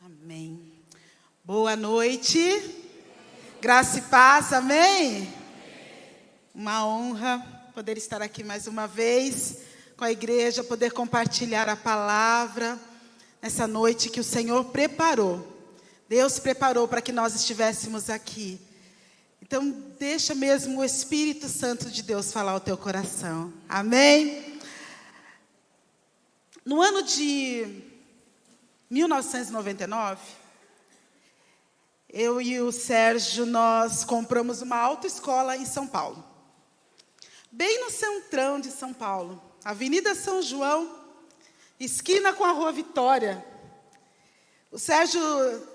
Amém. Boa noite. Graça e paz, amém? Uma honra poder estar aqui mais uma vez com a igreja, poder compartilhar a palavra nessa noite que o Senhor preparou. Deus preparou para que nós estivéssemos aqui. Então, deixa mesmo o Espírito Santo de Deus falar ao teu coração. Amém? No ano de 1999, eu e o Sérgio, nós compramos uma autoescola em São Paulo. Bem no centrão de São Paulo. Avenida São João, esquina com a Rua Vitória. O Sérgio,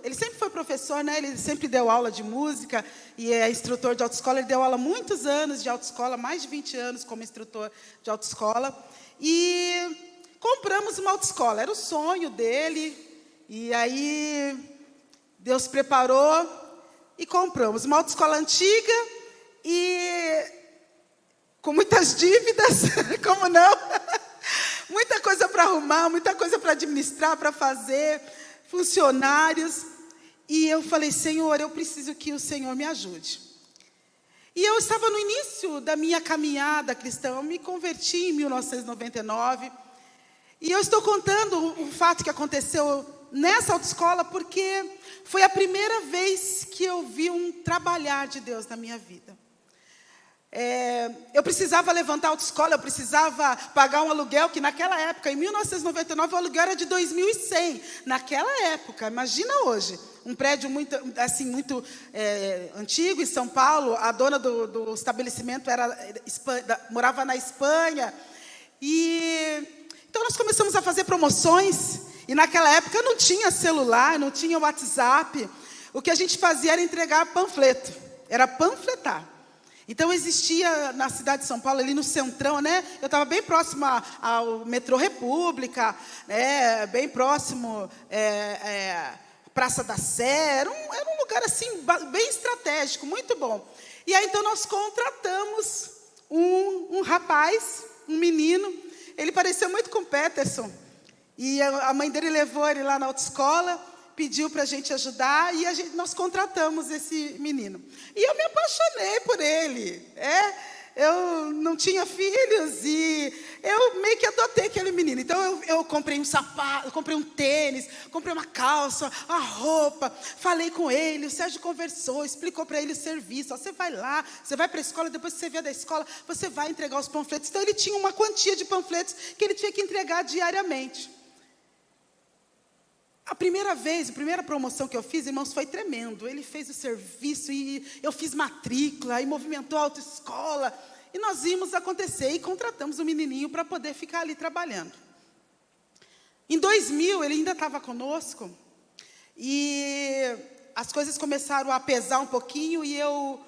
ele sempre foi professor, né? Ele sempre deu aula de música e é instrutor de autoescola. Ele deu aula há muitos anos de autoescola, mais de 20 anos como instrutor de autoescola. E compramos uma autoescola, era o sonho dele. E aí, Deus preparou e compramos uma autoescola antiga e com muitas dívidas, como não? Muita coisa para arrumar, muita coisa para administrar, para fazer, funcionários. E eu falei, Senhor, eu preciso que o Senhor me ajude. E eu estava no início da minha caminhada cristã, eu me converti em 1999. E eu estou contando o fato que aconteceu nessa autoescola porque foi a primeira vez que eu vi um trabalhar de Deus na minha vida. Eu precisava levantar a autoescola, eu precisava pagar um aluguel, que naquela época, em 1999, o aluguel era de 2.100. Naquela época, imagina hoje, um prédio muito antigo em São Paulo, a dona do estabelecimento morava na Espanha. Então nós começamos a fazer promoções, e naquela época não tinha celular, não tinha WhatsApp. O que a gente fazia era entregar panfleto, era panfletar. Então existia na cidade de São Paulo, ali no centrão, né? Eu estava bem próximo ao metrô República, né? Bem próximo Praça da Sé, era um lugar assim, bem estratégico, muito bom. E aí então nós contratamos um rapaz, um menino. Ele pareceu muito com o Peterson. E a mãe dele levou ele lá na autoescola, pediu para a gente ajudar, e nós contratamos esse menino. E eu me apaixonei por ele. Eu não tinha filhos e eu meio que adotei aquele menino. Então eu comprei um sapato, comprei um tênis, comprei uma calça, a roupa, falei com ele, o Sérgio conversou, explicou para ele o serviço. Você vai lá, você vai para a escola, depois que você vier da escola, você vai entregar os panfletos. Então ele tinha uma quantia de panfletos que ele tinha que entregar diariamente. A primeira promoção que eu fiz, irmãos, foi tremendo. Ele fez o serviço e eu fiz matrícula e movimentou a autoescola. E nós vimos acontecer e contratamos o menininho para poder ficar ali trabalhando. Em 2000, ele ainda estava conosco e as coisas começaram a pesar um pouquinho e eu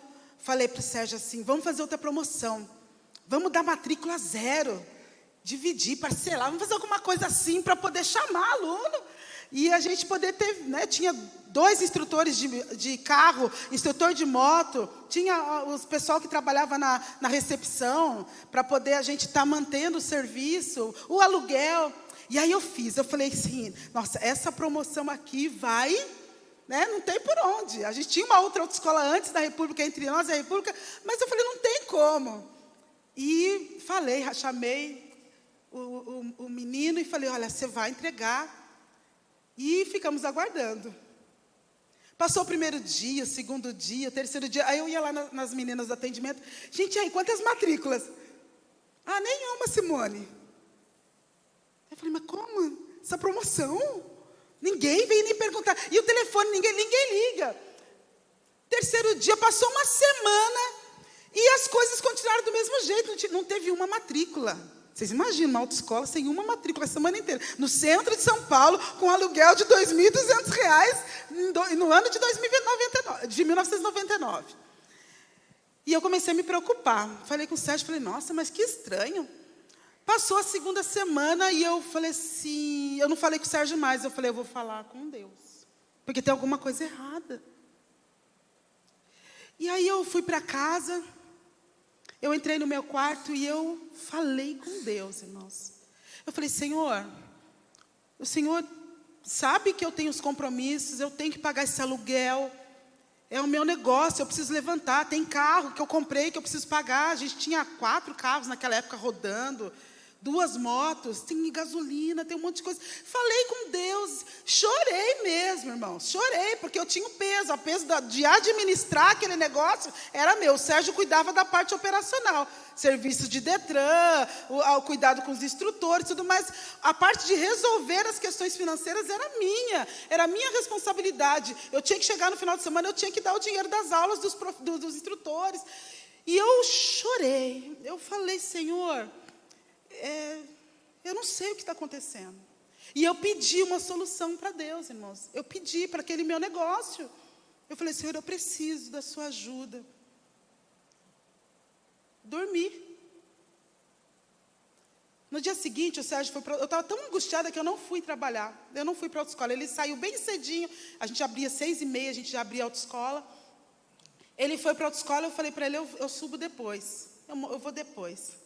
falei para o Sérgio assim, vamos fazer outra promoção. Vamos dar matrícula zero, dividir, parcelar, vamos fazer alguma coisa assim para poder chamar aluno. E a gente poder ter, né, tinha 2 instrutores de carro, instrutor de moto, tinha os pessoal que trabalhava na recepção, para poder a gente estar mantendo o serviço, o aluguel. E aí eu falei assim, nossa, essa promoção aqui vai, né, não tem por onde. A gente tinha uma outra autoescola antes da República, entre nós e a República, mas eu falei, não tem como. E chamei o menino e falei, olha, você vai entregar. E ficamos aguardando. Passou o primeiro dia, o segundo dia, o terceiro dia. Aí eu ia lá nas meninas do atendimento. Gente, aí, quantas matrículas? Ah, nenhuma, Simone. Eu falei, mas como? Essa promoção? Ninguém veio nem perguntar. E o telefone, ninguém liga. Terceiro dia, passou uma semana. E as coisas continuaram do mesmo jeito. Não teve uma matrícula. Vocês imaginam uma autoescola sem uma matrícula a semana inteira, no centro de São Paulo, com aluguel de R$ 2.200 no ano de 1999. E eu comecei a me preocupar. Falei com o Sérgio, falei, nossa, mas que estranho. Passou a segunda semana e eu falei assim, eu não falei com o Sérgio mais, eu falei, eu vou falar com Deus, porque tem alguma coisa errada. E aí eu fui para casa. Eu entrei no meu quarto e eu falei com Deus, irmãos. Eu falei, Senhor, o Senhor sabe que eu tenho os compromissos, eu tenho que pagar esse aluguel, é o meu negócio, eu preciso levantar, tem carro que eu comprei, que eu preciso pagar, a gente tinha 4 carros naquela época rodando, 2 motos, tem gasolina, tem um monte de coisa. Falei com Deus, chorei mesmo, irmãos, chorei, porque eu tinha o peso de administrar aquele negócio, era meu. O Sérgio cuidava da parte operacional, serviços de Detran, o cuidado com os instrutores, tudo mais. A parte de resolver as questões financeiras era minha responsabilidade. Eu tinha que chegar no final de semana, eu tinha que dar o dinheiro das aulas dos instrutores. E eu chorei, eu falei, Senhor, eu não sei o que está acontecendo. E eu pedi uma solução para Deus, irmãos. Eu pedi para aquele meu negócio. Eu falei, Senhor, eu preciso da sua ajuda. Dormi. No dia seguinte, o Sérgio foi para... Eu estava tão angustiada que eu não fui trabalhar. Eu não fui para a autoescola. Ele saiu bem cedinho. A gente abria 6h30, a gente já abria a autoescola. Ele foi para a autoescola, eu falei para ele, eu subo depois. Eu vou depois.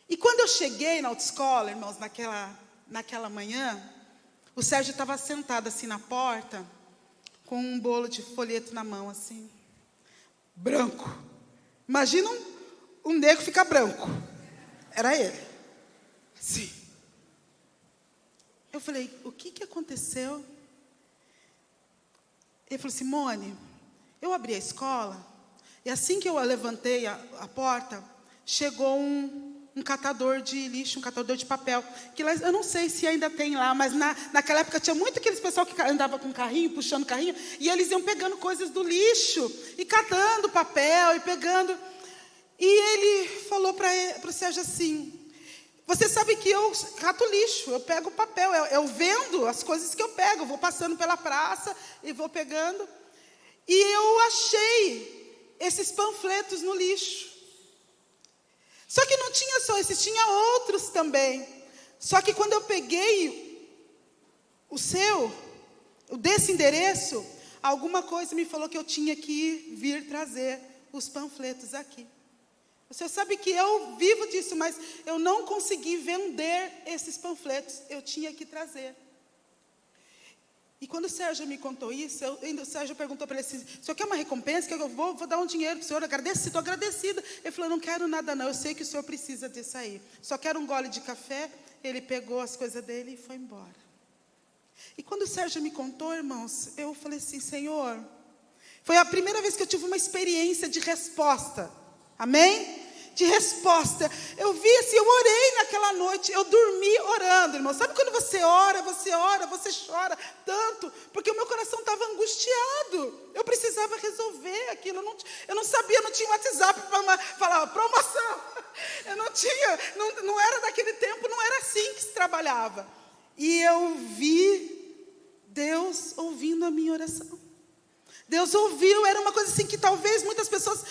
E quando eu cheguei na autoescola, irmãos, naquela manhã, o Sérgio estava sentado assim na porta, com um bolo de folheto na mão, assim, branco. Imagina um negro ficar branco. Era ele. Sim. Eu falei, o que aconteceu? Ele falou, Simone, eu abri a escola, e assim que eu levantei a porta, chegou um catador de lixo, um catador de papel, que lá, eu não sei se ainda tem lá, mas naquela época tinha muito aqueles pessoal que andava com carrinho, puxando carrinho, e eles iam pegando coisas do lixo, e catando papel, e pegando. E ele falou para o Sérgio assim, você sabe que eu cato lixo, eu pego papel, eu vendo as coisas que eu pego, eu vou passando pela praça, e vou pegando, e eu achei esses panfletos no lixo. Só que não tinha só esses, tinha outros também. Só que quando eu peguei desse endereço, alguma coisa me falou que eu tinha que vir trazer os panfletos aqui. Você sabe que eu vivo disso, mas eu não consegui vender esses panfletos, eu tinha que trazer. E quando o Sérgio me contou isso, o Sérgio perguntou para ele assim, o senhor quer uma recompensa? Que eu vou dar um dinheiro para o senhor, estou agradecida. Ele falou, não quero nada não, eu sei que o senhor precisa disso aí. Só quero um gole de café. Ele pegou as coisas dele e foi embora. E quando o Sérgio me contou, irmãos, eu falei assim, Senhor, foi a primeira vez que eu tive uma experiência de resposta. Amém? De resposta. Eu vi assim, eu orei naquela noite, eu dormi orando, irmão. Sabe quando você ora, você chora tanto, porque o meu coração estava angustiado. Eu precisava resolver aquilo. Eu não sabia, não tinha WhatsApp para falar promoção. Eu não tinha, não era daquele tempo, não era assim que se trabalhava. E eu vi Deus ouvindo a minha oração. Deus ouviu, era uma coisa assim que talvez muitas pessoas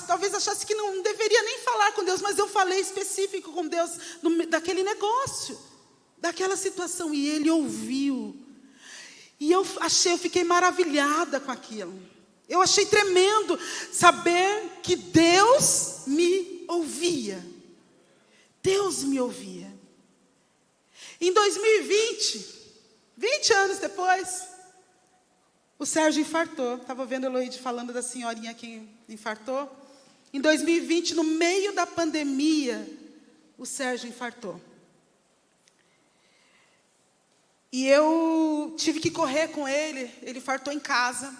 talvez achassem que não deveria nem falar com Deus, mas eu falei específico com Deus daquele negócio, daquela situação, e Ele ouviu. E eu fiquei maravilhada com aquilo. Eu achei tremendo saber que Deus me ouvia. Deus me ouvia. Em 2020, 20 anos depois, o Sérgio infartou. Estava vendo a Eloíde falando da senhorinha que infartou. Em 2020, no meio da pandemia, o Sérgio infartou. E eu tive que correr com ele. Ele infartou em casa.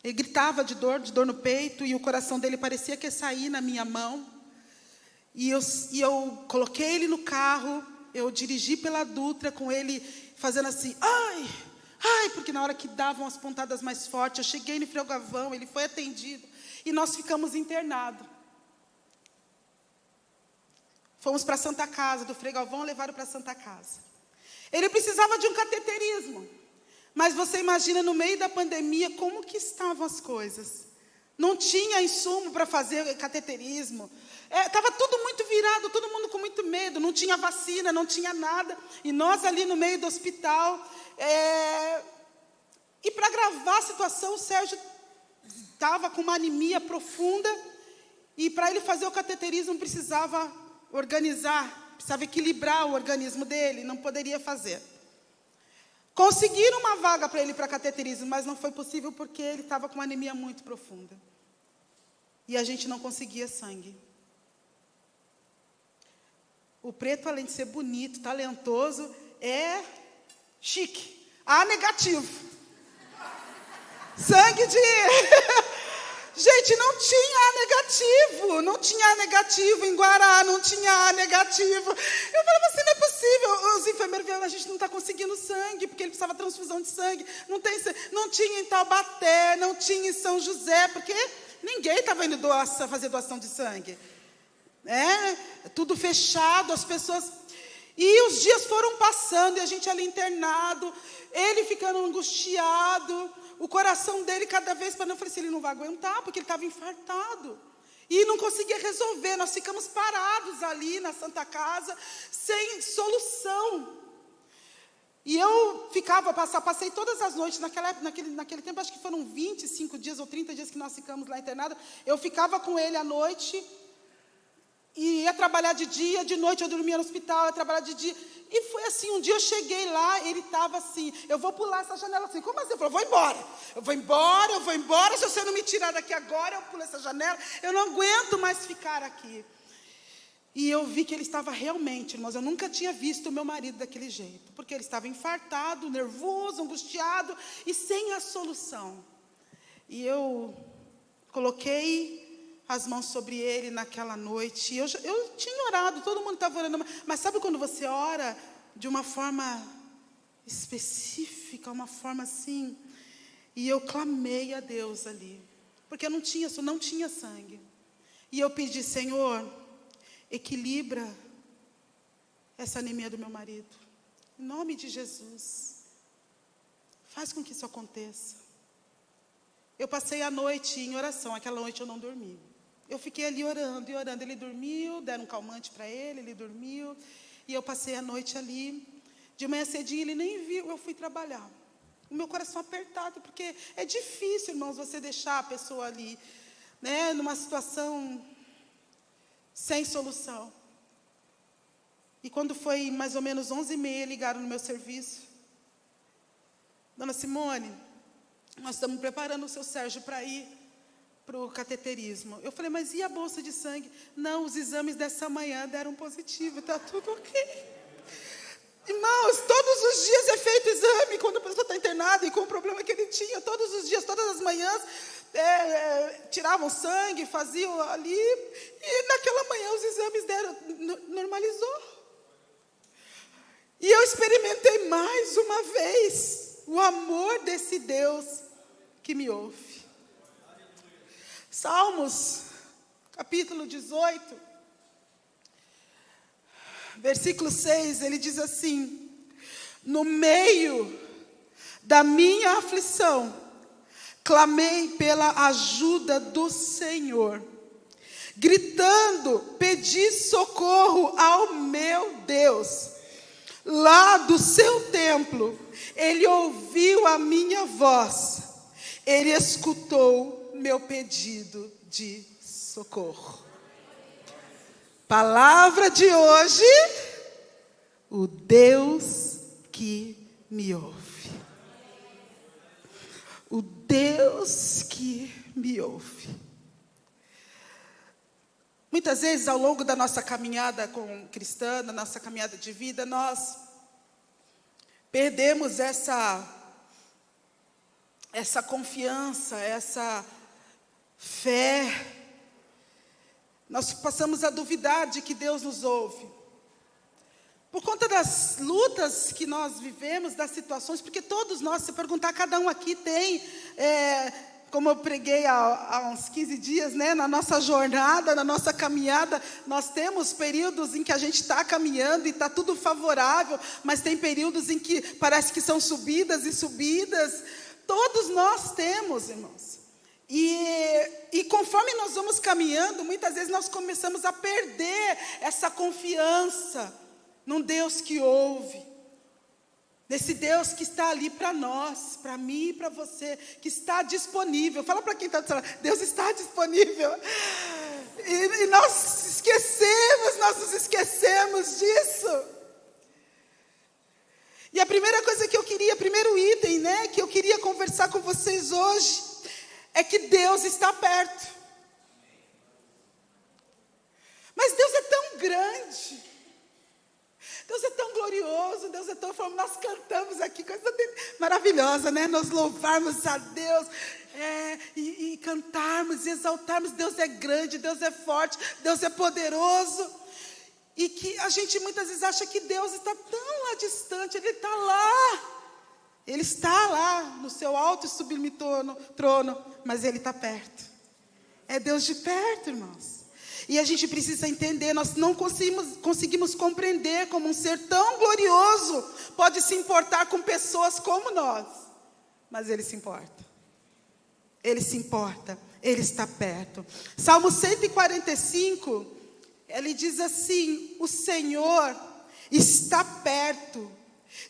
Ele gritava de dor no peito, e o coração dele parecia que ia sair na minha mão. E eu coloquei ele no carro, eu dirigi pela Dutra com ele, fazendo assim, ai, porque na hora que davam as pontadas mais fortes, eu cheguei no Frei Galvão, ele foi atendido, e nós ficamos internados. Fomos para a Santa Casa, do Frei Galvão, levaram para a Santa Casa. Ele precisava de um cateterismo, mas você imagina no meio da pandemia como que estavam as coisas. Não tinha insumo para fazer cateterismo. Estava tudo muito virado, todo mundo com muito medo, não tinha vacina, não tinha nada, e nós ali no meio do hospital. E para agravar a situação, o Sérgio estava com uma anemia profunda, e para ele fazer o cateterismo precisava organizar, precisava equilibrar o organismo dele, não poderia fazer. Conseguiram uma vaga para ele para cateterismo, mas não foi possível porque ele estava com uma anemia muito profunda. E a gente não conseguia sangue. O preto, além de ser bonito, talentoso, é chique. A negativo. Sangue de... Gente, não tinha A negativo. Não tinha A negativo em Guará, não tinha A negativo. Eu falava assim, não é possível. Os enfermeiros vieram, a gente não está conseguindo sangue, porque ele precisava de transfusão de sangue. Não tinha em Taubaté, não tinha em São José, porque ninguém estava indo fazer doação de sangue. Tudo fechado, as pessoas... E os dias foram passando, e a gente ali internado, ele ficando angustiado, o coração dele cada vez para eu falei assim, ele não vai aguentar, porque ele estava infartado. E não conseguia resolver, nós ficamos parados ali na Santa Casa, sem solução. E eu passei todas as noites, naquele tempo, acho que foram 25 dias ou 30 dias que nós ficamos lá internados, eu ficava com ele à noite, e ia trabalhar de dia, de noite eu dormia no hospital, ia trabalhar de dia. E foi assim, um dia eu cheguei lá, ele estava assim, eu vou pular essa janela assim. Como assim? Eu falei, eu vou embora, se você não me tirar daqui agora, eu pulo essa janela, eu não aguento mais ficar aqui. E eu vi que ele estava realmente, irmãos, eu nunca tinha visto o meu marido daquele jeito, porque ele estava infartado, nervoso, angustiado e sem a solução. E eu coloquei as mãos sobre ele naquela noite. Eu tinha orado, todo mundo estava orando, mas sabe quando você ora de uma forma específica, uma forma assim? E eu clamei a Deus ali, porque eu não tinha sangue. E eu pedi, Senhor, equilibra essa anemia do meu marido. Em nome de Jesus, faz com que isso aconteça. Eu passei a noite em oração, aquela noite eu não dormi. Eu fiquei ali orando e orando. Ele dormiu, deram um calmante para ele dormiu. E eu passei a noite ali. De manhã cedinho ele nem viu, eu fui trabalhar. O meu coração apertado, porque é difícil, irmãos, você deixar a pessoa ali, né, numa situação sem solução. E quando foi mais ou menos 11h30, ligaram no meu serviço. Dona Simone, nós estamos preparando o seu Sérgio para ir para o cateterismo. Eu falei, mas e a bolsa de sangue? Não, os exames dessa manhã deram positivo, está tudo ok. Irmãos, todos os dias é feito exame, quando a pessoa está internada e com o problema que ele tinha, todos os dias, todas as manhãs, tiravam sangue, faziam ali, e naquela manhã os exames deram, normalizou. E eu experimentei mais uma vez o amor desse Deus que me ouve. Salmos, capítulo 18, versículo 6, ele diz assim: no meio da minha aflição, clamei pela ajuda do Senhor, gritando, pedi socorro ao meu Deus. Lá do seu templo, ele ouviu a minha voz, ele escutou meu pedido de socorro. Palavra de hoje, o Deus que me ouve. O Deus que me ouve. Muitas vezes, ao longo da nossa caminhada cristã, da nossa caminhada de vida, nós perdemos essa confiança, essa fé. Nós passamos a duvidar de que Deus nos ouve. Por conta das lutas que nós vivemos, das situações, porque todos nós, se perguntar, cada um aqui tem, como eu preguei há uns 15 dias, né, na nossa jornada, na nossa caminhada, nós temos períodos em que a gente está caminhando e está tudo favorável, mas tem períodos em que parece que são subidas e subidas. Todos nós temos, irmãos. E conforme nós vamos caminhando, muitas vezes nós começamos a perder essa confiança num Deus que ouve, nesse Deus que está ali para nós, para mim e para você, que está disponível. Fala para quem está do seu lado, Deus está disponível. E nós nos esquecemos disso. E a primeira coisa que eu queria, primeiro item, né, que eu queria conversar com vocês hoje, é que Deus está perto. Mas Deus é tão grande, Deus é tão glorioso, Deus é tão formoso. Nós cantamos aqui, coisa maravilhosa, né? Nós louvarmos a Deus, e cantarmos, e exaltarmos. Deus é grande, Deus é forte, Deus é poderoso. E que a gente muitas vezes acha que Deus está tão lá distante, Ele está lá. Ele está lá, no seu alto e sublime trono, mas Ele está perto. É Deus de perto, irmãos. E a gente precisa entender, nós não conseguimos compreender como um ser tão glorioso pode se importar com pessoas como nós. Mas Ele se importa. Ele se importa, Ele está perto. Salmo 145, ele diz assim: o Senhor está perto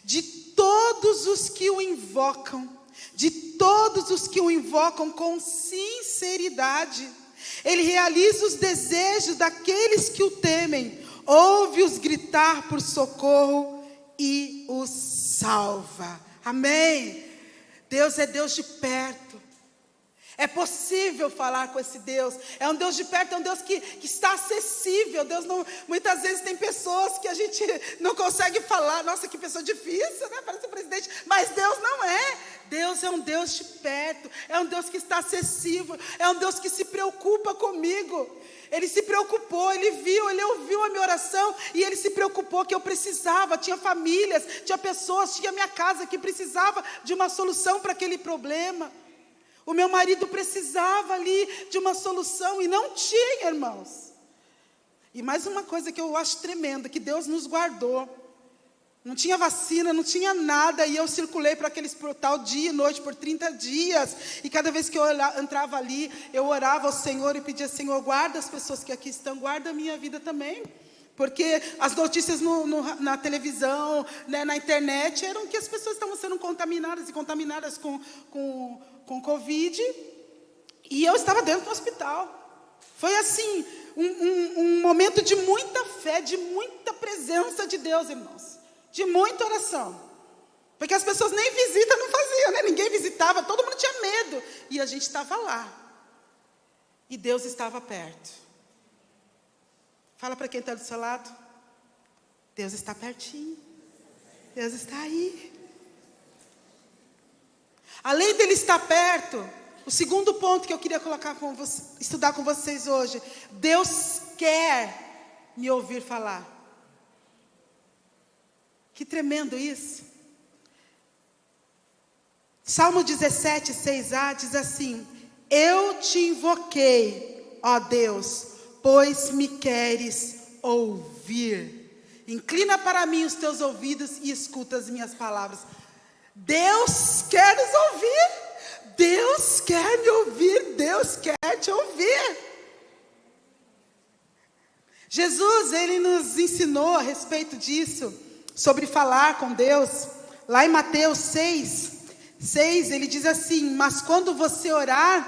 de todos os que o invocam, de todos os que o invocam com sinceridade. Ele realiza os desejos daqueles que o temem, ouve-os gritar por socorro e os salva. Amém? Deus é Deus de perto. É possível falar com esse Deus. É um Deus de perto, é um Deus que está acessível. Deus não, muitas vezes tem pessoas que a gente não consegue falar. Nossa, que pessoa difícil, né? Parece o presidente. Mas Deus não é. Deus é um Deus de perto. É um Deus que está acessível. É um Deus que se preocupa comigo. Ele se preocupou, Ele viu, Ele ouviu a minha oração. E Ele se preocupou que eu precisava. Tinha famílias, tinha pessoas, tinha minha casa que precisava de uma solução para aquele problema. O meu marido precisava ali de uma solução e não tinha, irmãos. E mais uma coisa que eu acho tremenda, que Deus nos guardou. Não tinha vacina, não tinha nada, e eu circulei para aquele hospital dia e noite por 30 dias. E cada vez que eu entrava ali, eu orava ao Senhor e pedia: Senhor, guarda as pessoas que aqui estão, guarda a minha vida também. Porque as notícias na televisão, né, na internet, eram que as pessoas estavam sendo contaminadas, e contaminadas com Covid, e eu estava dentro do hospital. Foi assim, um momento de muita fé, de muita presença de Deus, irmãos, de muita oração, porque as pessoas nem visita não faziam, né? Ninguém visitava, todo mundo tinha medo, e a gente estava lá, e Deus estava perto. Fala para quem está do seu lado: Deus está pertinho, Deus está aí. Além dele estar perto, o segundo ponto que eu queria estudar com vocês hoje: Deus quer me ouvir falar. Que tremendo isso. Salmo 17, 6a diz assim: eu te invoquei, ó Deus, pois me queres ouvir. Inclina para mim os teus ouvidos e escuta as minhas palavras. Deus quer nos ouvir. Deus quer me ouvir. Deus quer te ouvir. Jesus, Ele nos ensinou a respeito disso, sobre falar com Deus. Lá em Mateus 6, Ele diz assim: mas quando você orar,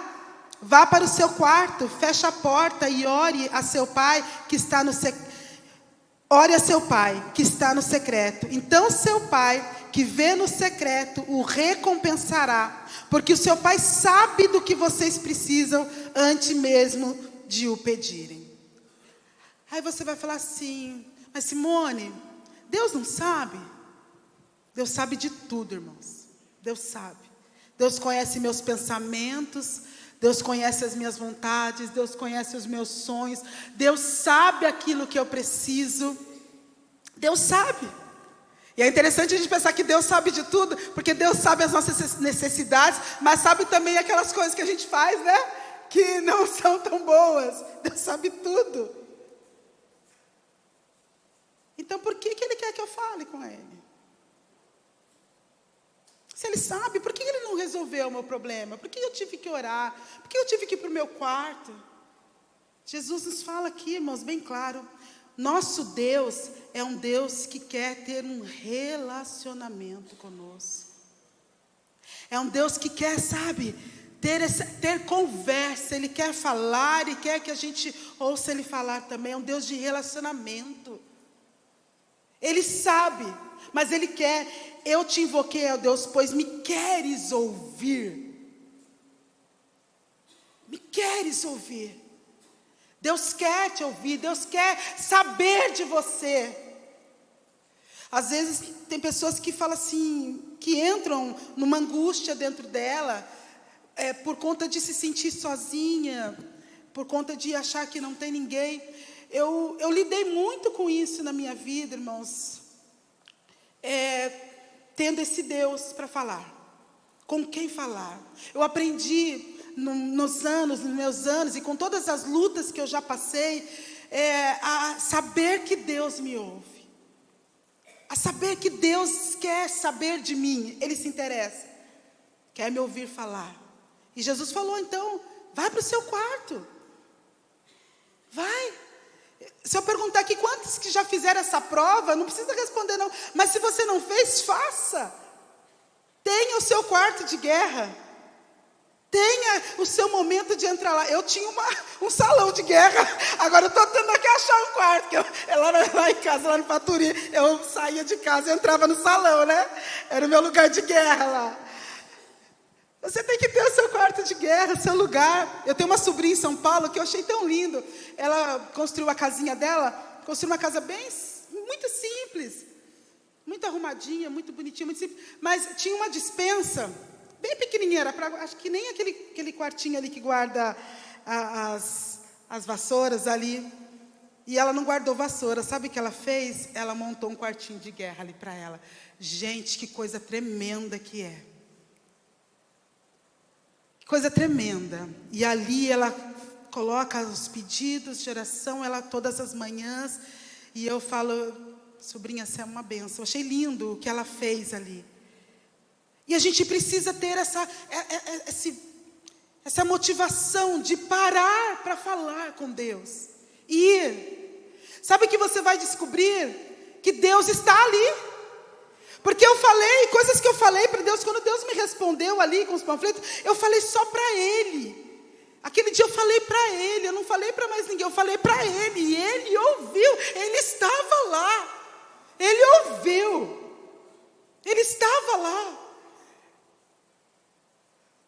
vá para o seu quarto, feche a porta e ore a seu pai que está no secreto. Então seu pai, que vê no secreto, o recompensará, porque o seu pai sabe do que vocês precisam antes mesmo de o pedirem. Aí você vai falar assim: mas Simone, Deus não sabe? Deus sabe de tudo, irmãos. Deus sabe. Deus conhece meus pensamentos, Deus conhece as minhas vontades, Deus conhece os meus sonhos, Deus sabe aquilo que eu preciso, Deus sabe. E é interessante a gente pensar que Deus sabe de tudo, porque Deus sabe as nossas necessidades, mas sabe também aquelas coisas que a gente faz, né, que não são tão boas. Deus sabe tudo. Então por que Ele quer que eu fale com Ele? Se Ele sabe, por que Ele não resolveu o meu problema? Por que eu tive que orar? Por que eu tive que ir para o meu quarto? Jesus nos fala aqui, irmãos, bem claro: nosso Deus é um Deus que quer ter um relacionamento conosco. É um Deus que quer, sabe, ter conversa. Ele quer falar e quer que a gente ouça Ele falar também. É um Deus de relacionamento. Ele sabe Mas Ele quer. Eu te invoquei, ó Deus, pois me queres ouvir. Me queres ouvir. Deus quer te ouvir, Deus quer saber de você. Às vezes tem pessoas que falam assim, que entram numa angústia dentro dela, por conta de se sentir sozinha, por conta de achar que não tem ninguém. Eu lidei muito com isso na minha vida, irmãos, tendo esse Deus para falar, com quem falar. Eu aprendi nos meus anos, e com todas as lutas que eu já passei, a saber que Deus me ouve, a saber que Deus quer saber de mim, Ele se interessa, quer me ouvir falar. E Jesus falou, então, vai para o seu quarto, vai. Se eu perguntar aqui, quantos que já fizeram essa prova, não precisa responder não, mas se você não fez, faça. Tenha o seu quarto de guerra, tenha o seu momento de entrar lá. Eu tinha um salão de guerra, agora eu estou tentando aqui achar um quarto, que lá em casa, lá no Paturi, eu saía de casa e entrava no salão, né? Era o meu lugar de guerra lá. Você tem que ter o seu quarto de guerra, o seu lugar. Eu tenho uma sobrinha em São Paulo que eu achei tão lindo. Ela construiu a casinha dela, construiu uma casa muito simples, muito arrumadinha, muito bonitinha, muito simples. Mas tinha uma despensa bem pequenininha, acho que nem aquele quartinho ali que guarda as vassouras ali. E ela não guardou vassoura. Sabe o que ela fez? Ela montou um quartinho de guerra ali para ela. Gente, que coisa tremenda que é. Coisa tremenda. E ali ela coloca os pedidos de oração, ela todas as manhãs. E eu falo, sobrinha, você é uma bênção. Eu achei lindo o que ela fez ali. E a gente precisa ter essa motivação de parar para falar com Deus. Ir. Sabe que você vai descobrir que Deus está ali. Porque eu falei, coisas que eu falei para Deus, quando Deus me respondeu ali com os panfletos, eu falei só para Ele. Aquele dia eu falei para Ele, eu não falei para mais ninguém, eu falei para Ele, e Ele ouviu, Ele estava lá. Ele ouviu, Ele estava lá.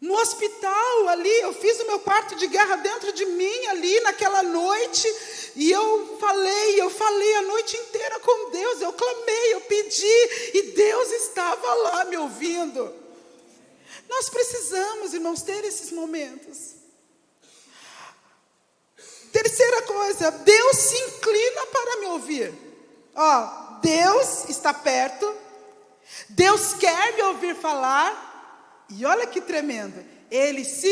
No hospital ali, eu fiz o meu quarto de guerra dentro de mim ali naquela noite, e eu falei a noite inteira com Deus, eu clamei, eu pedi, e Deus estava lá me ouvindo. Nós precisamos, irmãos, ter esses momentos. Terceira coisa, Deus se inclina para me ouvir. Deus está perto, Deus quer me ouvir falar. E olha que tremendo, Ele se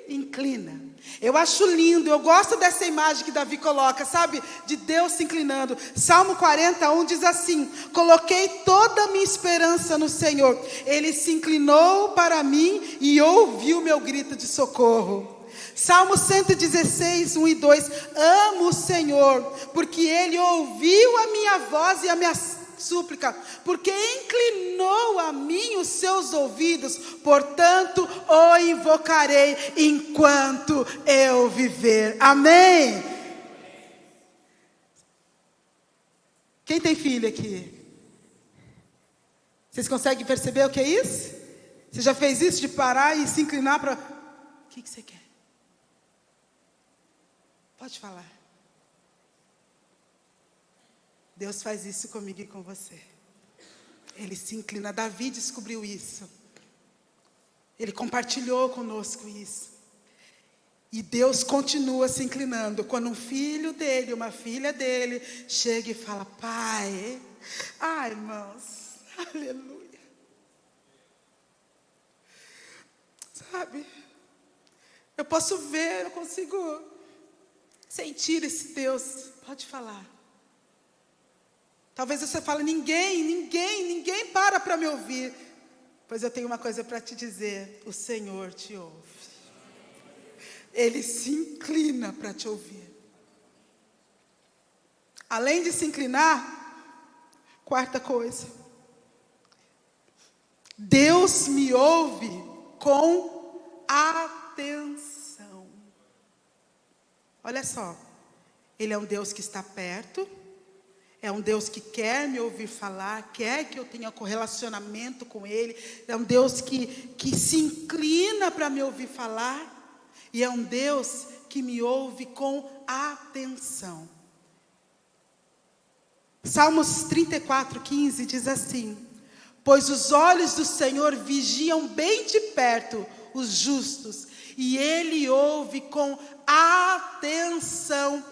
inclina. Eu acho lindo, eu gosto dessa imagem que Davi coloca, sabe? De Deus se inclinando. Salmo 41 diz assim: coloquei toda a minha esperança no Senhor. Ele se inclinou para mim e ouviu meu grito de socorro. Salmo 116, 1 e 2. Amo o Senhor, porque Ele ouviu a minha voz e a minha súplica, porque inclinou a mim os seus ouvidos, portanto o invocarei enquanto eu viver. Amém? Quem tem filho aqui? Vocês conseguem perceber o que é isso? Você já fez isso de parar e se inclinar para... O que você quer? Pode falar. Deus faz isso comigo e com você. Ele se inclina. Davi descobriu isso. Ele compartilhou conosco isso. E Deus continua se inclinando. Quando um filho dele, uma filha dele, chega e fala: Pai. Ai, irmãos. Aleluia. Sabe? Eu posso ver, eu consigo sentir esse Deus. Pode falar. Talvez você fale: ninguém para me ouvir. Pois eu tenho uma coisa para te dizer: o Senhor te ouve. Ele se inclina para te ouvir. Além de se inclinar, quarta coisa: Deus me ouve com atenção. Olha só, Ele é um Deus que está perto. É um Deus que quer me ouvir falar, quer que eu tenha correlacionamento com Ele. É um Deus que se inclina para me ouvir falar. E é um Deus que me ouve com atenção. Salmos 34:15 diz assim: pois os olhos do Senhor vigiam bem de perto os justos, e Ele ouve com atenção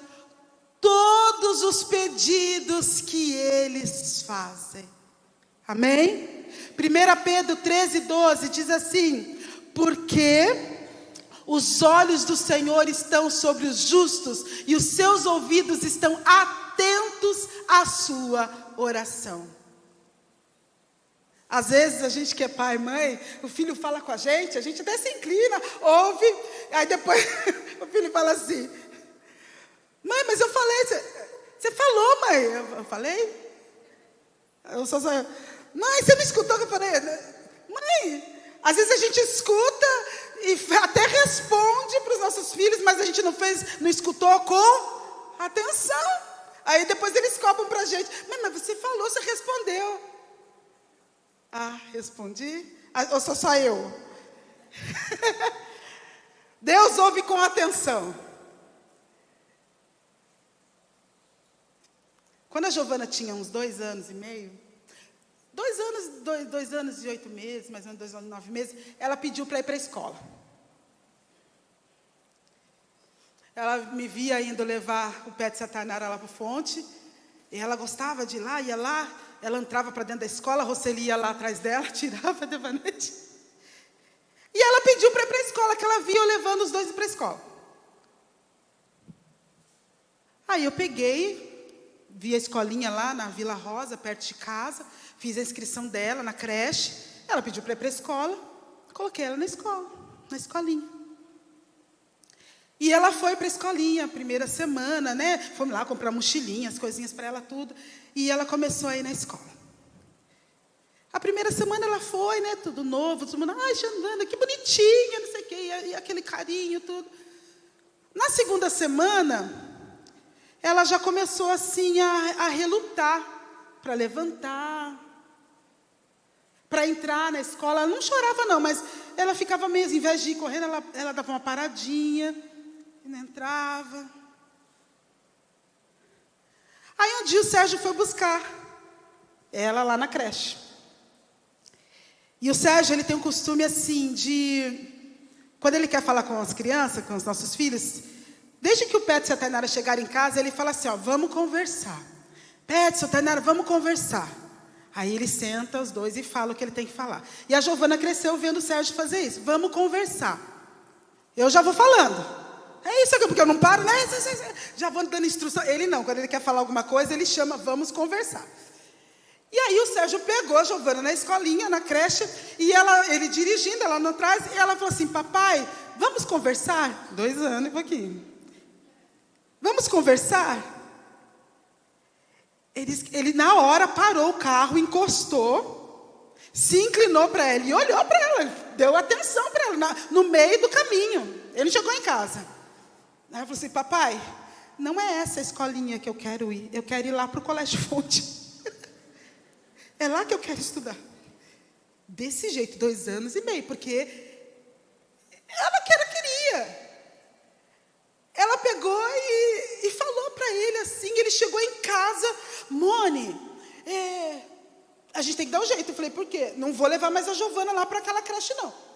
todos os pedidos que eles fazem. Amém? 1 Pedro 13:12 diz assim: porque os olhos do Senhor estão sobre os justos, e os seus ouvidos estão atentos à sua oração. Às vezes a gente que é pai e mãe, o filho fala com a gente até se inclina, ouve, aí depois o filho fala assim: mãe, mas eu falei, você falou, mãe. Eu falei? Mãe, você não escutou o que eu falei? Mãe, às vezes a gente escuta e até responde para os nossos filhos, mas a gente não escutou com atenção. Aí depois eles cobram para a gente: mãe, mas você falou, você respondeu. Ah, respondi? Ou sou só eu? Deus ouve com atenção. Quando a Giovana tinha uns 2 anos e meio, 2 anos e 8 meses, mais ou menos 2 anos e 9 meses, ela pediu para ir para a escola. Ela me via indo levar o pé de Satanara lá para a fonte, e ela gostava de ir lá, ia lá, ela entrava para dentro da escola, a Roseli ia lá atrás dela, tirava a Devanete. E ela pediu para ir para a escola, que ela via eu levando os dois para a escola. Aí eu peguei, vi a escolinha lá na Vila Rosa, perto de casa, fiz a inscrição dela na creche. Ela pediu para ir para a escola, coloquei ela na escola, na escolinha. E ela foi para a escolinha, primeira semana, né? Fomos lá comprar mochilinhas, coisinhas para ela, tudo. E ela começou a ir na escola. A primeira semana ela foi, né? Tudo novo, todo mundo, ai, Xandana, que bonitinha, não sei o quê, e aquele carinho, tudo. Na segunda semana, ela já começou assim a relutar para levantar, para entrar na escola. Ela não chorava não, mas ela ficava meio, ao invés de ir correndo, ela dava uma paradinha, e não entrava. Aí um dia o Sérgio foi buscar ela lá na creche. E o Sérgio, ele tem um costume assim de, quando ele quer falar com as crianças, com os nossos filhos, desde que o Petson e a Tainara chegaram em casa, ele fala assim, ó, vamos conversar. Petson, Tainara, vamos conversar. Aí ele senta os dois e fala o que ele tem que falar. E a Giovana cresceu vendo o Sérgio fazer isso. Vamos conversar. Eu já vou falando. É isso aqui, porque eu não paro, né? Já vou dando instrução. Ele não, quando ele quer falar alguma coisa, ele chama, vamos conversar. E aí o Sérgio pegou a Giovana na escolinha, na creche, e ele dirigindo, ela não atrás, e ela falou assim, papai, vamos conversar? 2 anos e pouquinho. Vamos conversar? Ele na hora parou o carro, encostou, se inclinou para ela e olhou para ela, deu atenção para ela, no meio do caminho. Ele não chegou em casa. Aí ela falou assim, papai, não é essa a escolinha que eu quero ir, eu quero ir lá para o Colégio Fonte. É lá que eu quero estudar. Desse jeito, 2 anos e meio, porque ela queria. Ela pegou e falou para ele assim, ele chegou em casa, Mone, a gente tem que dar um jeito. Eu falei, por quê? Não vou levar mais a Giovana lá para aquela creche, não.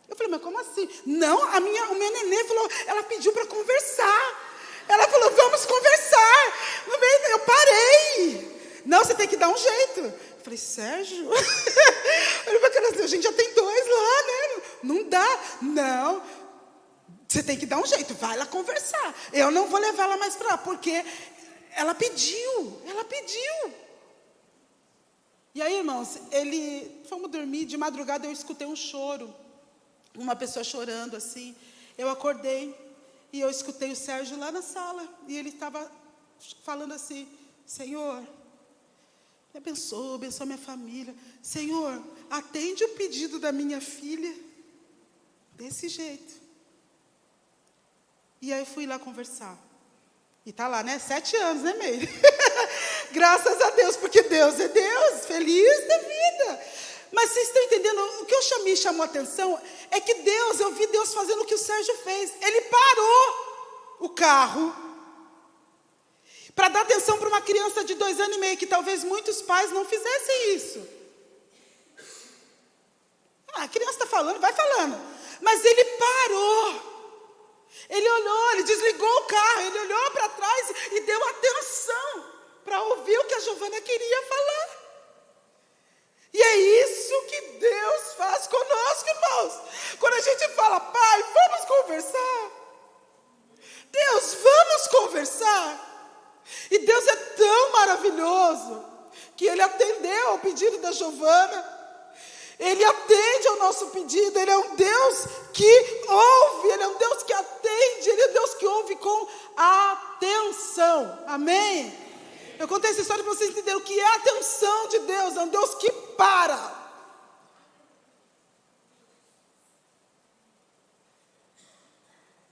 Eu falei, mas como assim? Não, o meu nenê falou, ela pediu para conversar. Ela falou, vamos conversar. No meio, eu parei. Não, você tem que dar um jeito. Eu falei, Sérgio? A gente já tem 2 lá, né? Não dá. Não. Você tem que dar um jeito, vai lá conversar. Eu não vou levar ela mais para lá, porque ela pediu. E aí, irmãos, fomos dormir, de madrugada eu escutei um choro. Uma pessoa chorando assim. Eu acordei e eu escutei o Sérgio lá na sala. E ele estava falando assim, Senhor, me abençoa minha família. Senhor, atende o pedido da minha filha. Desse jeito. E aí eu fui lá conversar. E tá lá, né? 7 anos, né, Meire? Graças a Deus, porque Deus é Deus, feliz da vida. Mas vocês estão entendendo? O que me chamou a atenção é que Deus, eu vi Deus fazendo o que o Sérgio fez. Ele parou o carro para dar atenção para uma criança de 2 anos e meio, que talvez muitos pais não fizessem isso. A criança está falando, vai falando. Mas ele parou. Ele olhou, ele desligou o carro, ele olhou para trás e deu atenção para ouvir o que a Giovana queria falar. E é isso que Deus faz conosco, irmãos. Quando a gente fala, pai, vamos conversar. Deus, vamos conversar. E Deus é tão maravilhoso que Ele atendeu ao pedido da Giovana. Ele atende ao nosso pedido. Ele é um Deus que ouve, Ele é um Deus que atende, Ele é um Deus que ouve com atenção. Amém? Eu contei essa história para vocês entenderem o que é a atenção de Deus. É um Deus que para.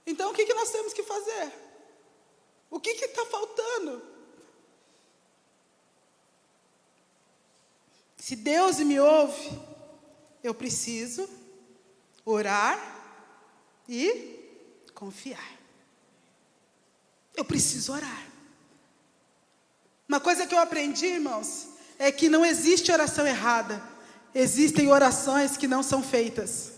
Então, o que nós temos que fazer? O que está faltando? Se Deus me ouve, eu preciso orar e confiar. Eu preciso orar. Uma coisa que eu aprendi, irmãos, é que não existe oração errada. Existem orações que não são feitas.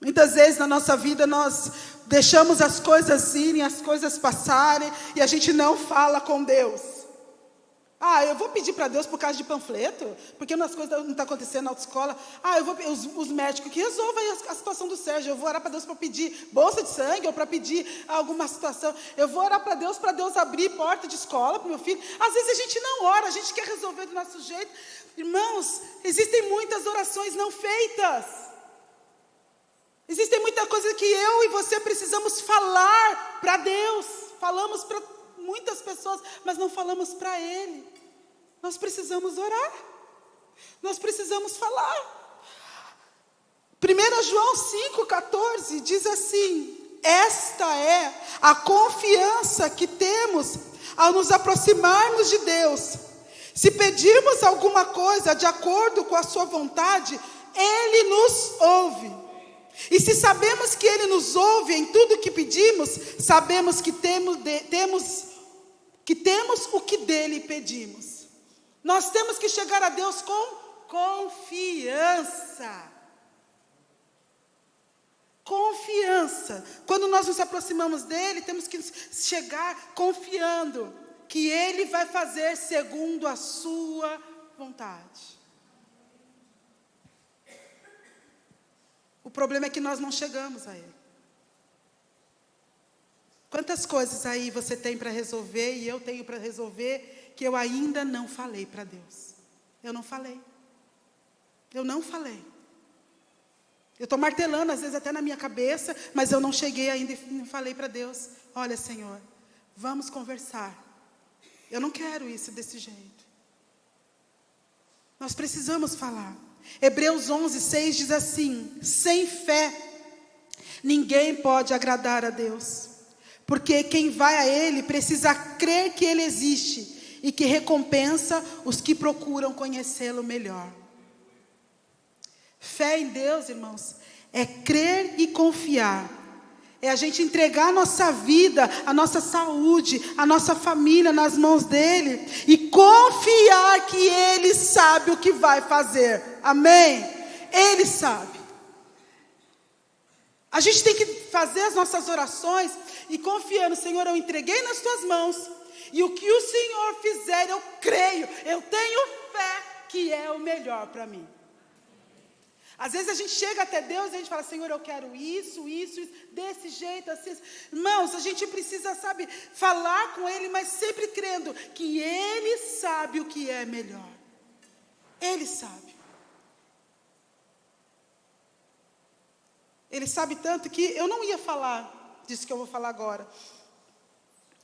Muitas vezes na nossa vida nós deixamos as coisas irem, as coisas passarem, e a gente não fala com Deus. Eu vou pedir para Deus por causa de panfleto, porque as coisas não estão acontecendo na autoescola. Eu vou os médicos que resolvem a situação do Sérgio. Eu vou orar para Deus para pedir bolsa de sangue, ou para pedir alguma situação. Eu vou orar para Deus abrir porta de escola para o meu filho. Às vezes a gente não ora, a gente quer resolver do nosso jeito. Irmãos, existem muitas orações não feitas. Existem muita coisa que eu e você precisamos falar para Deus. Falamos para muitas pessoas, mas não falamos para Ele. Nós precisamos orar. Nós precisamos falar. 1 João 5,14 diz assim: esta é a confiança que temos ao nos aproximarmos de Deus. Se pedirmos alguma coisa de acordo com a sua vontade, Ele nos ouve. E se sabemos que Ele nos ouve em tudo que pedimos, sabemos que temos o que dele pedimos. Nós temos que chegar a Deus com confiança. Confiança. Quando nós nos aproximamos dele, temos que chegar confiando que Ele vai fazer segundo a sua vontade. O problema é que nós não chegamos a Ele. Quantas coisas aí você tem para resolver e eu tenho para resolver que eu ainda não falei para Deus? Eu não falei. Eu não falei. Eu estou martelando, às vezes até na minha cabeça, mas eu não cheguei ainda e não falei para Deus: olha, Senhor, vamos conversar. Eu não quero isso desse jeito. Nós precisamos falar. Hebreus 11:6 diz assim: sem fé, ninguém pode agradar a Deus. Porque quem vai a Ele precisa crer que Ele existe e que recompensa os que procuram conhecê-lo melhor. Fé em Deus, irmãos, é crer e confiar. É a gente entregar a nossa vida, a nossa saúde, a nossa família nas mãos dEle e confiar que Ele sabe o que vai fazer. Amém? Ele sabe. A gente tem que fazer as nossas orações e confiando: Senhor, eu entreguei nas Tuas mãos, e o que o Senhor fizer, eu creio, eu tenho fé que é o melhor para mim. Às vezes a gente chega até Deus e a gente fala: Senhor, eu quero isso, desse jeito, assim. Irmãos, a gente precisa, falar com Ele, mas sempre crendo que Ele sabe o que é melhor. Ele sabe. Ele sabe tanto que eu não ia falar disso que eu vou falar agora.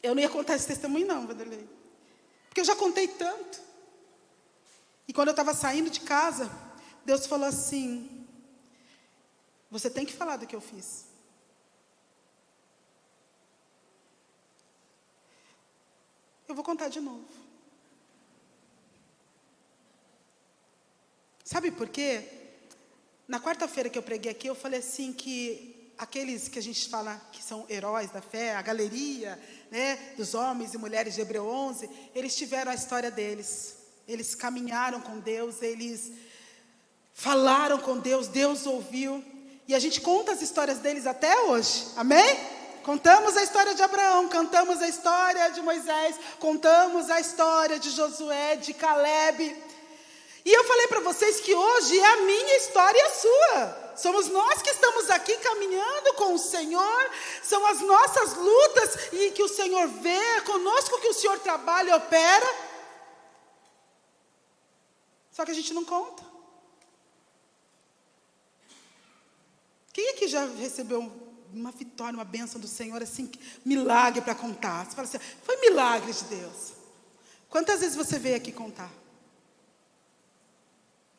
Eu não ia contar esse testemunho não, Vanderlei. Porque eu já contei tanto. E quando eu estava saindo de casa, Deus falou assim: você tem que falar do que eu fiz. Eu vou contar de novo. Sabe por quê? Na quarta-feira que eu preguei aqui, eu falei assim que aqueles que a gente fala que são heróis da fé, a galeria, né, dos homens e mulheres de Hebreu 11, eles tiveram a história deles. Eles caminharam com Deus, eles falaram com Deus, Deus ouviu. E a gente conta as histórias deles até hoje, amém? Contamos a história de Abraão, cantamos a história de Moisés, contamos a história de Josué, de Caleb. E eu falei para vocês que hoje é a minha história e a sua. Somos nós que estamos aqui caminhando com o Senhor, são as nossas lutas e que o Senhor vê, é conosco que o Senhor trabalha e opera. Só que a gente não conta. Quem aqui já recebeu uma vitória, uma bênção do Senhor, assim, milagre para contar? Você fala assim, foi milagre de Deus. Quantas vezes você veio aqui contar?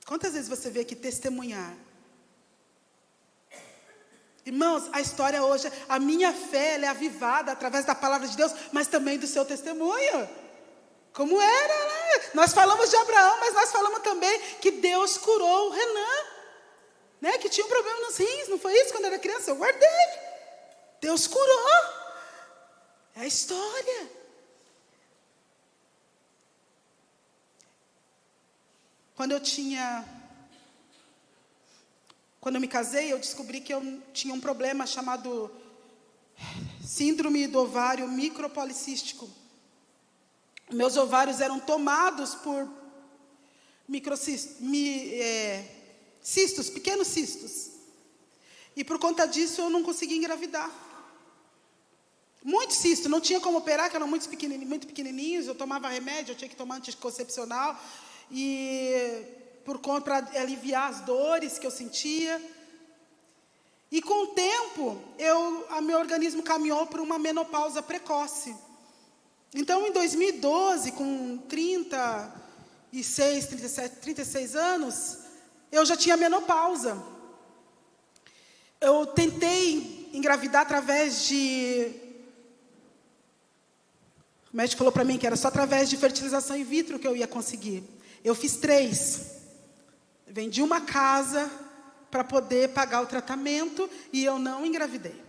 Quantas vezes você veio aqui testemunhar? Irmãos, a história hoje, a minha fé, ela é avivada através da palavra de Deus, mas também do seu testemunho. Como era, né? Nós falamos de Abraão, mas nós falamos também que Deus curou o Renan, né? Que tinha um problema nos rins, não foi isso quando era criança? Eu guardei. Deus curou. É a história. Quando eu me casei, eu descobri que eu tinha um problema chamado síndrome do ovário micropolicístico. Meus ovários eram tomados por cistos, pequenos cistos. E por conta disso eu não conseguia engravidar. Muito cisto, não tinha como operar, que eram muito pequenininhos. Eu tomava remédio, eu tinha que tomar anticoncepcional. E para aliviar as dores que eu sentia. E com o tempo, meu organismo caminhou para uma menopausa precoce. Então, em 2012, com 36 anos, eu já tinha menopausa. Eu tentei engravidar através de... O médico falou para mim que era só através de fertilização in vitro que eu ia conseguir. Eu fiz 3. Vendi uma casa para poder pagar o tratamento e eu não engravidei.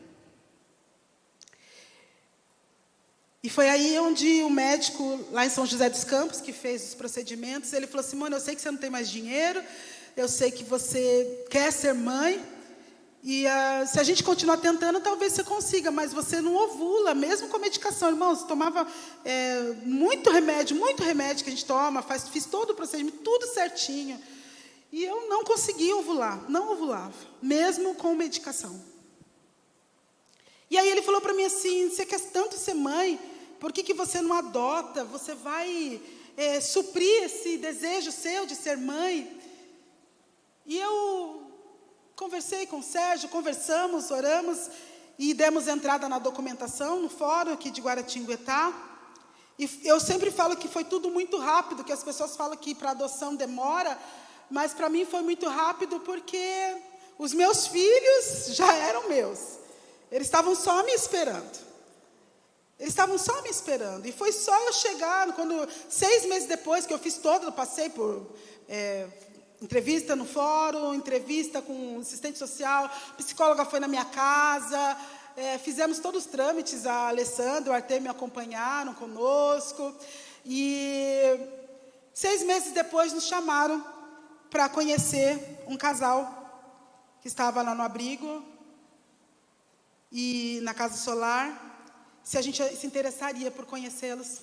E foi aí onde o médico, lá em São José dos Campos, que fez os procedimentos, ele falou assim, Simone, eu sei que você não tem mais dinheiro, eu sei que você quer ser mãe, e se a gente continuar tentando, talvez você consiga, mas você não ovula, mesmo com medicação. Irmãos, tomava muito remédio que a gente toma, fiz todo o procedimento, tudo certinho. E eu não conseguia ovular, não ovulava, mesmo com medicação. E aí ele falou para mim assim, você quer tanto ser mãe, por que você não adota? Você vai suprir esse desejo seu de ser mãe? E eu conversei com o Sérgio, conversamos, oramos e demos entrada na documentação no fórum aqui de Guaratinguetá. E eu sempre falo que foi tudo muito rápido, que as pessoas falam que para adoção demora, mas para mim foi muito rápido porque os meus filhos já eram meus. Eles estavam só me esperando. E foi só eu chegar, 6 meses depois que eu fiz todo, eu passei por entrevista no fórum, entrevista com assistente social, psicóloga foi na minha casa, fizemos todos os trâmites, a Alessandra, o Arthur me acompanharam conosco, e 6 meses depois nos chamaram para conhecer um casal que estava lá no abrigo, e na Casa Solar, se a gente se interessaria por conhecê-los.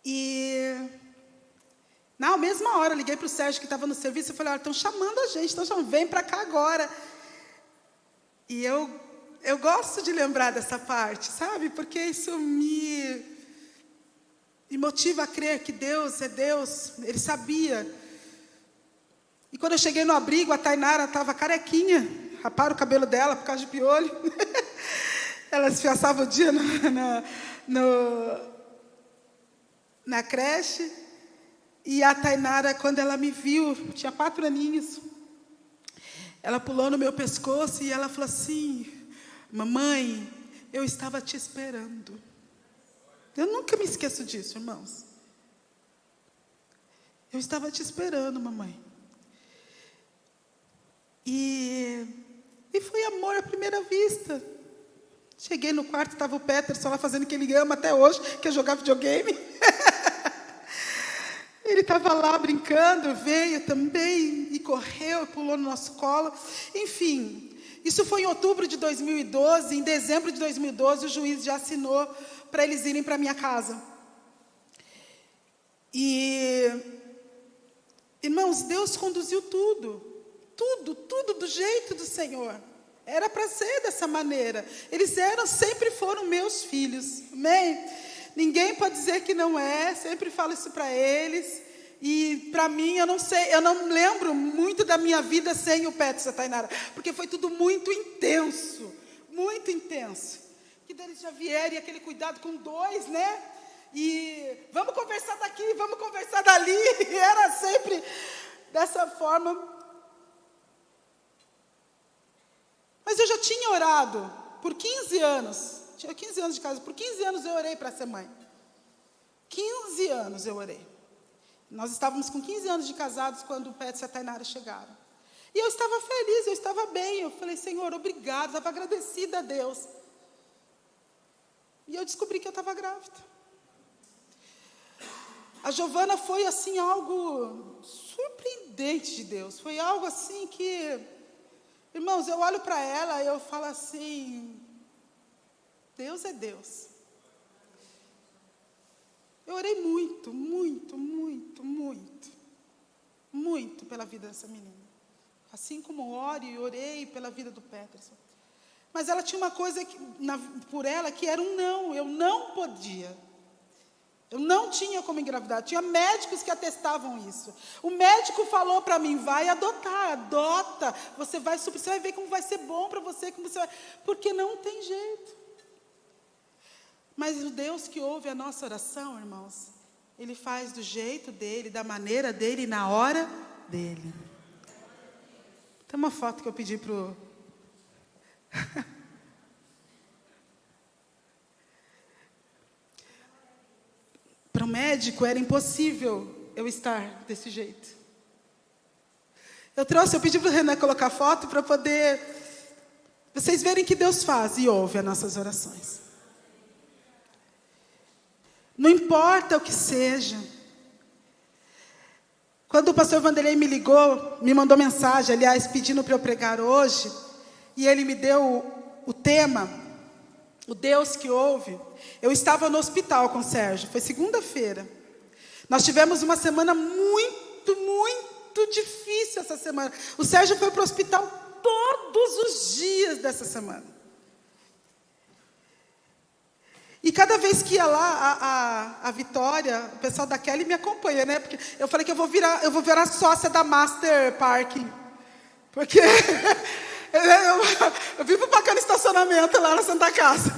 E na mesma hora, eu liguei para o Sérgio, que estava no serviço, e falei, olha, estão chamando a gente, vem para cá agora. E eu gosto de lembrar dessa parte, sabe? Porque isso me motiva a crer que Deus é Deus, Ele sabia. E quando eu cheguei no abrigo, a Tainara estava carequinha, raparam o cabelo dela por causa de piolho. Ela esfiaçava o dia na creche. E a Tainara, quando ela me viu, tinha 4 aninhos, ela pulou no meu pescoço e ela falou assim, mamãe, eu estava te esperando. Eu nunca me esqueço disso, irmãos. Eu estava te esperando, mamãe. E foi amor à primeira vista. Cheguei no quarto, estava o Peterson lá fazendo o que ele ama até hoje, que é jogar videogame. Ele estava lá brincando, veio também, e correu, pulou no nosso colo. Enfim, isso foi em outubro de 2012. Em dezembro de 2012, o juiz já assinou para eles irem para a minha casa. E, irmãos, Deus conduziu tudo do jeito do Senhor. Era para ser dessa maneira. Eles sempre foram meus filhos, amém? Ninguém pode dizer que não é, sempre falo isso para eles. E para mim, eu não sei, eu não lembro muito da minha vida sem o Peterson, Tainara, porque foi tudo muito intenso, muito intenso. Que deles já vieram, e aquele cuidado com dois, né? E vamos conversar daqui, vamos conversar dali, e era sempre dessa forma. Mas eu já tinha orado por 15 anos, tinha 15 anos de casa, por 15 anos eu orei para ser mãe. 15 anos eu orei. Nós estávamos com 15 anos de casados quando o Peterson e a Tainara chegaram. E eu estava feliz, eu estava bem. Eu falei, Senhor, obrigado, estava agradecida a Deus. E eu descobri que eu estava grávida. A Giovana foi assim algo surpreendente de Deus. Foi algo assim que, irmãos, eu olho para ela e eu falo assim, Deus é Deus. Eu orei muito pela vida dessa menina. Assim como oro e orei pela vida do Peterson. Mas ela tinha uma coisa por ela que era um não. Eu não podia. Eu não tinha como engravidar. Tinha médicos que atestavam isso. O médico falou para mim, vai adotar, adota. Você vai ver como vai ser bom para você. Porque não tem jeito. Mas o Deus que ouve a nossa oração, irmãos, Ele faz do jeito dEle, da maneira dEle e na hora dEle. Tem uma foto que eu pedi para o médico, era impossível eu estar desse jeito. Eu pedi para o Renan colocar foto para poder vocês verem que Deus faz e ouve as nossas orações. Não importa o que seja. Quando o pastor Vanderlei me ligou, me mandou mensagem, aliás, pedindo para eu pregar hoje, e ele me deu o tema, o Deus que ouve. Eu estava no hospital com o Sérgio, foi segunda-feira. Nós tivemos uma semana muito difícil essa semana. O Sérgio foi para o hospital todos os dias dessa semana. E cada vez que ia lá, a Vitória, o pessoal da Kelly me acompanha, né? Porque eu falei que eu vou virar sócia da Master Parking. Porque eu vivo pagando estacionamento lá na Santa Casa.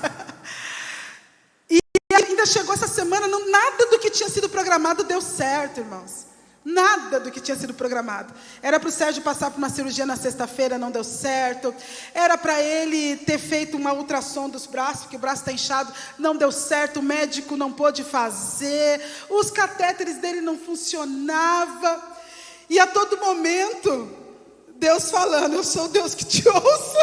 E ainda chegou essa semana, nada do que tinha sido programado deu certo, irmãos. Nada do que tinha sido programado. Era para o Sérgio passar por uma cirurgia na sexta-feira, não deu certo. Era para ele ter feito uma ultrassom dos braços, porque o braço está inchado, não deu certo. O médico não pôde fazer. Os catéteres dele não funcionavam. E a todo momento, Deus falando, eu sou o Deus que te ouço.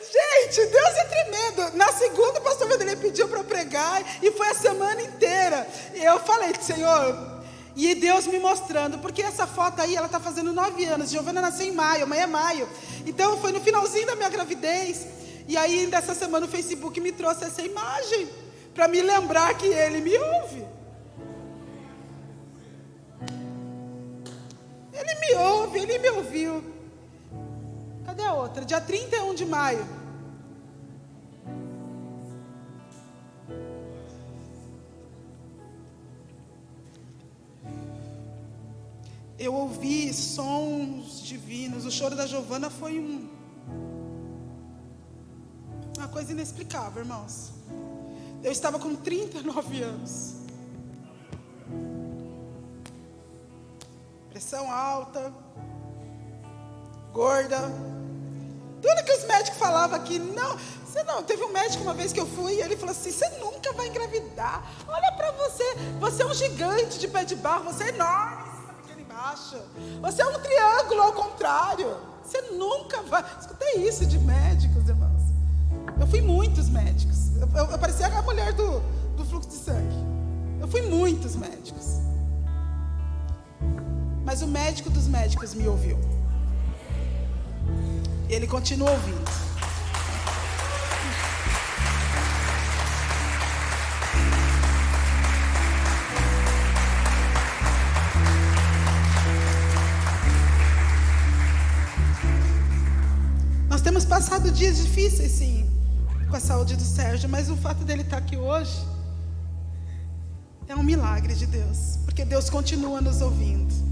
Gente, Deus é tremendo. Na segunda, o pastor Vanderlei pediu para eu pregar, e foi a semana inteira. E eu falei, Senhor... E Deus me mostrando, porque essa foto aí, ela está fazendo 9 anos. Giovana nasceu em maio, amanhã é maio. Então, foi no finalzinho da minha gravidez. E aí, dessa semana, o Facebook me trouxe essa imagem, para me lembrar que Ele me ouve. Ele me ouve, Ele me ouviu. Cadê a outra? Dia 31 de maio. Eu ouvi sons divinos. O choro da Giovana foi uma coisa inexplicável, irmãos. Eu estava com 39 anos. Pressão alta. Gorda. Tudo que os médicos falavam aqui. Não, teve um médico uma vez que eu fui e ele falou assim, você nunca vai engravidar. Olha para você. Você é um gigante de pé de barro. Você é enorme. Você é um triângulo ao contrário. Você nunca vai. Escutei isso de médicos, irmãos. Eu fui muitos médicos. Eu parecia a mulher do fluxo de sangue. Eu fui muitos médicos. Mas o médico dos médicos me ouviu. Ele continua ouvindo. Nós temos passado dias difíceis, sim, com a saúde do Sérgio, mas o fato dele estar aqui hoje é um milagre de Deus, porque Deus continua nos ouvindo.